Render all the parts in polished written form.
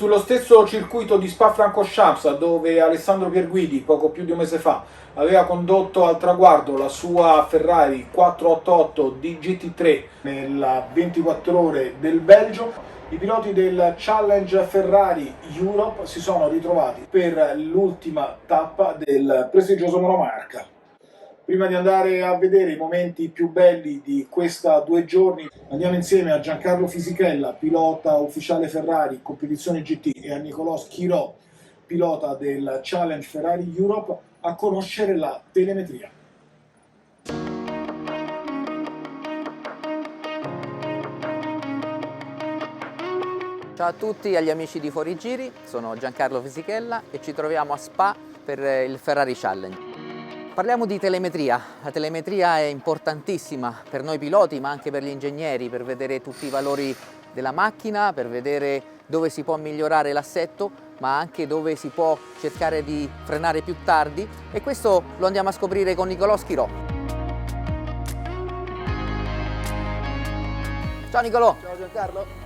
Sullo stesso circuito di Spa-Francorchamps, dove Alessandro Pierguidi poco più di un mese fa aveva condotto al traguardo la sua Ferrari 488 di GT3 nella 24 ore del Belgio, i piloti del Challenge Ferrari Europe si sono ritrovati per l'ultima tappa del prestigioso monomarca. Prima di andare a vedere i momenti più belli di questa 2 giorni, andiamo insieme a Giancarlo Fisichella, pilota ufficiale Ferrari, competizione GT, e a Niccolò Schirò, pilota del Challenge Ferrari Europe, a conoscere la telemetria. Ciao a tutti, agli amici di Fuorigiri, sono Giancarlo Fisichella e ci troviamo a Spa per il Ferrari Challenge. Parliamo di telemetria. La telemetria è importantissima per noi piloti, ma anche per gli ingegneri, per vedere tutti i valori della macchina, per vedere dove si può migliorare l'assetto, ma anche dove si può cercare di frenare più tardi, e questo lo andiamo a scoprire con Niccolò Schirò. Ciao Niccolò! Ciao Giancarlo!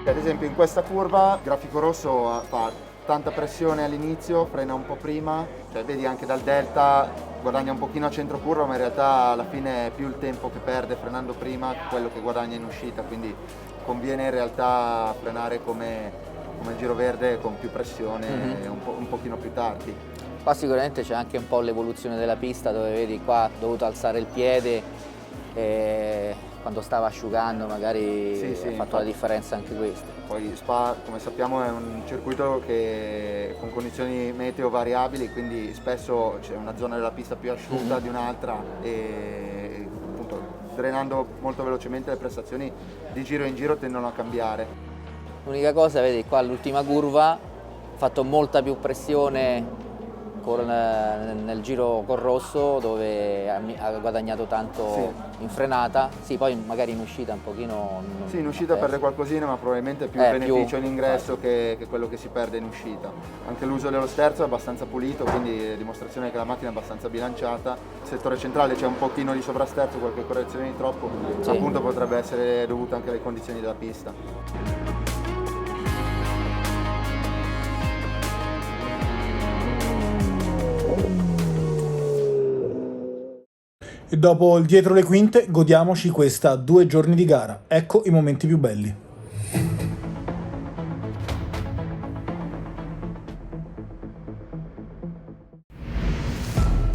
Ad esempio in questa curva il grafico rosso fa tanta pressione all'inizio, frena un po' prima, cioè vedi anche dal delta guadagna un pochino a centro curva, ma in realtà alla fine è più il tempo che perde frenando prima che quello che guadagna in uscita, quindi conviene in realtà frenare come il giro verde con più pressione un pochino più tardi. Qua sicuramente c'è anche un po' l'evoluzione della pista, dove vedi qua ha dovuto alzare il piede e quando stava asciugando magari ha fatto la differenza anche questo. Poi Spa, come sappiamo, è un circuito che con condizioni meteo variabili, quindi spesso c'è una zona della pista più asciutta di un'altra, e appunto drenando molto velocemente le prestazioni di giro in giro tendono a cambiare. L'unica cosa, vedi qua all'ultima curva ha fatto molta più pressione nel giro col rosso, dove ha guadagnato tanto in frenata. Sì, poi magari in uscita un pochino. Sì, in uscita perde qualcosina, ma probabilmente più beneficio in ingresso che quello che si perde in uscita. Anche l'uso dello sterzo è abbastanza pulito, quindi è dimostrazione che la macchina è abbastanza bilanciata. Nel settore centrale c'è un pochino di sovrasterzo, qualche correzione di troppo, appunto potrebbe essere dovuta anche alle condizioni della pista. E dopo il dietro le quinte godiamoci questa 2 giorni di gara. Ecco i momenti più belli.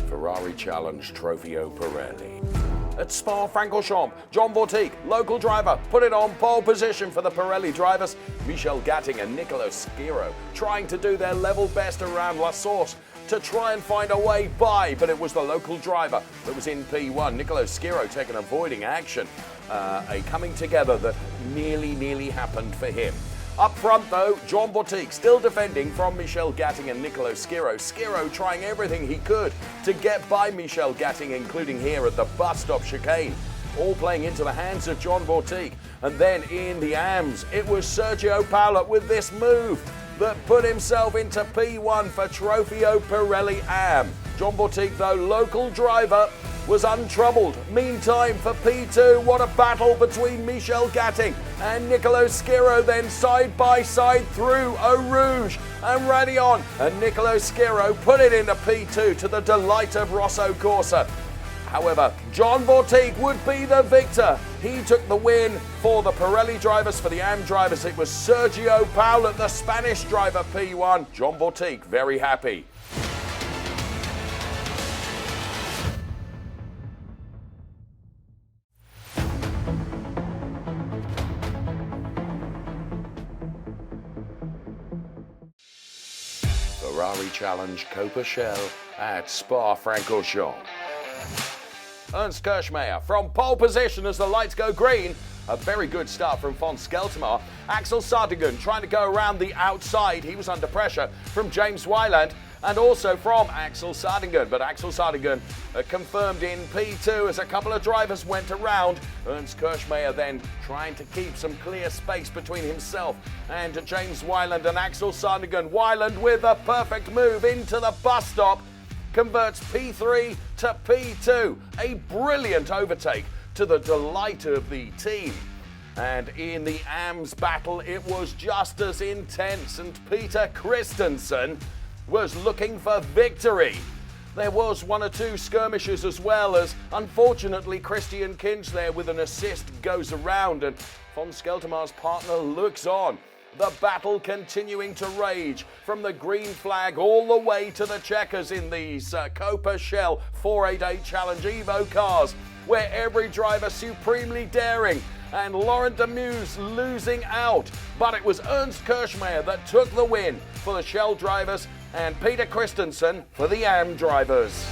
Ferrari Challenge Trofeo Pirelli. At Spa-Francorchamps, John Vortique, local driver, put it on pole position for the Pirelli drivers. Michel Gatting and Niccolò Schirò trying to do their level best around La Source to try and find a way by, but it was the local driver that was in P1. Niccolò Schirò taking avoiding action, a coming together that nearly happened for him. Up front though, John Vortique still defending from Michel Gatting and Niccolò Schirò. Schirò trying everything he could to get by Michel Gatting, including here at the bus stop chicane. All playing into the hands of John Vortique. And then in the AMs, it was Sergio Paolo with this move that put himself into P1 for Trofeo Pirelli Am. John Vortique, though, local driver, was untroubled. Meantime, for P2, what a battle between Michel Gatting and Niccolò Schirò, then side by side through Eau Rouge and Radion. And Niccolò Schirò put it into P2 to the delight of Rosso Corsa. However, John Vortique would be the victor. He took the win for the Pirelli drivers. For the AM drivers, it was Sergio Paolo, the Spanish driver, P1. John Vortique, very happy. Ferrari Challenge Coppa Shell at Spa-Francorchamps. Ernst Kirchmayr from pole position as the lights go green. A very good start from von Skeltermar. Axel Sardigan trying to go around the outside. He was under pressure from James Wyland and also from Axel Sardigan. But Axel Sardigan confirmed in P2 as a couple of drivers went around. Ernst Kirchmayr then trying to keep some clear space between himself and James Wyland and Axel Sardigan. Wyland with a perfect move into the bus stop. converts P3 to P2. A brilliant overtake to the delight of the team. And in the AMS battle, it was just as intense, and Peter Christensen was looking for victory. There was one or two skirmishes as well, as unfortunately Christian Kinch there with an assist goes around and Von Skeltermar's partner looks on. The battle continuing to rage from the green flag all the way to the checkers in these Coppa Shell 488 Challenge Evo cars, where every driver supremely daring and Laurent Demuth losing out. But it was Ernst Kirchmayr that took the win for the Shell drivers and Peter Christensen for the AM drivers.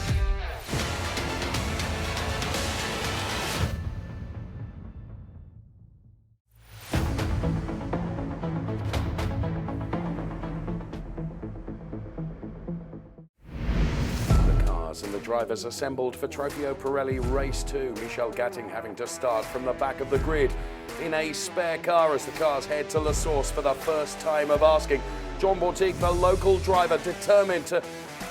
And the drivers assembled for Trofeo Pirelli Race 2. Michel Gatting having to start from the back of the grid in a spare car as the cars head to La Source for the first time of asking. John Bortique, the local driver, determined to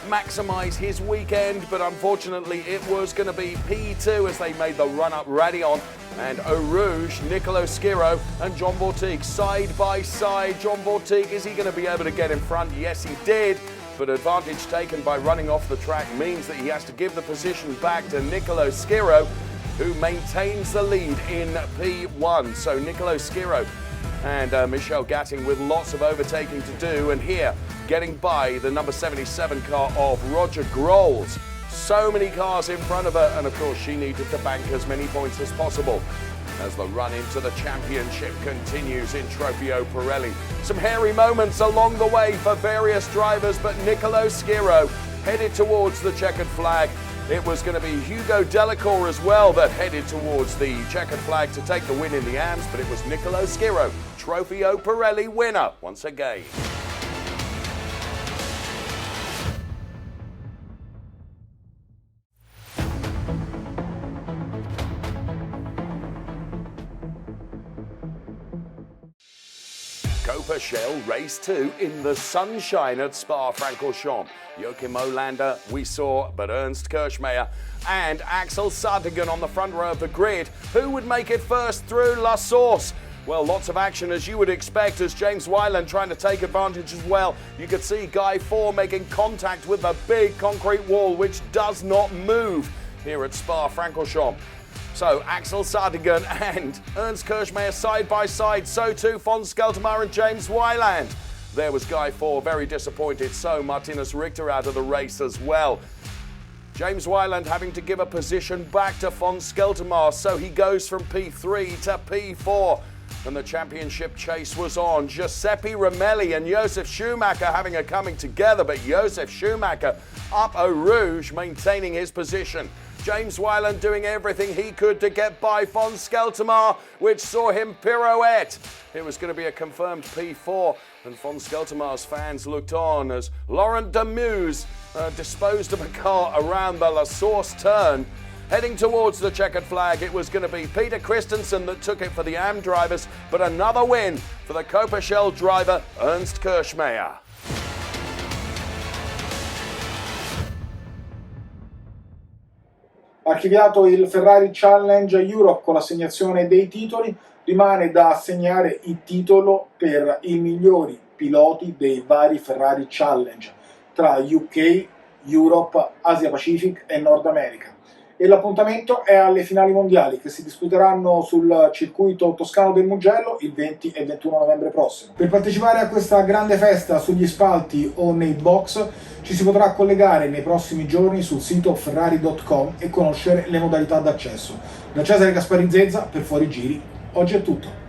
maximise his weekend, but unfortunately it was going to be P2 as they made the run-up Radion and Eau Rouge. Niccolò Schirò and John Bortique side by side. John Bortique, is he going to be able to get in front? Yes, he did. But advantage taken by running off the track means that he has to give the position back to Niccolò Schirò, who maintains the lead in P1. So Niccolò Schirò and Michel Gatting with lots of overtaking to do, and here getting by the number 77 car of Roger Grols. So many cars in front of her, and of course she needed to bank as many points as possible as the run into the championship continues in Trofeo Pirelli. Some hairy moments along the way for various drivers, but Niccolò Schirò headed towards the checkered flag. It was going to be Hugo Delacour as well that headed towards the checkered flag to take the win in the AMS, but it was Niccolò Schirò, Trofeo Pirelli winner once again. Coppa Shell Race 2 in the sunshine at Spa-Francorchamps. Joachim Olander we saw, but Ernst Kirchmayr and Axel Sardigan on the front row of the grid. Who would make it first through La Source? Well, lots of action as you would expect, as James Wyland trying to take advantage as well. You could see Guy Ford making contact with the big concrete wall, which does not move here at Spa-Francorchamps. So Axel Sardigan and Ernst Kirchmayr side by side, so too Von Skeltermayr and James Wyland. There was Guy Ford, very disappointed, so Martinez Richter out of the race as well. James Wyland having to give a position back to Von Skeltermayr, so he goes from P3 to P4. And the championship chase was on. Giuseppe Romelli and Josef Schumacher having a coming together, but Josef Schumacher up Eau Rouge, maintaining his position. James Wyland doing everything he could to get by Von Skeltermayr, which saw him pirouette. It was going to be a confirmed P4, and Von Skeltermayr's fans looked on as Laurent Demuth disposed of a car around the La Source turn. Heading towards the checkered flag, it was going to be Peter Christensen that took it for the AM drivers, but another win for the Coppa Shell driver Ernst Kirchmayr. Archiviato il Ferrari Challenge Europe con l'assegnazione dei titoli, rimane da assegnare il titolo per i migliori piloti dei vari Ferrari Challenge tra UK, Europe, Asia Pacific e Nord America. E l'appuntamento è alle finali mondiali che si disputeranno sul circuito toscano del Mugello il 20 e 21 novembre prossimo. Per partecipare a questa grande festa sugli spalti o nei box ci si potrà collegare nei prossimi giorni sul sito ferrari.com e conoscere le modalità d'accesso. Da Cesare Gasparri Zezza per Fuori Giri, oggi è tutto.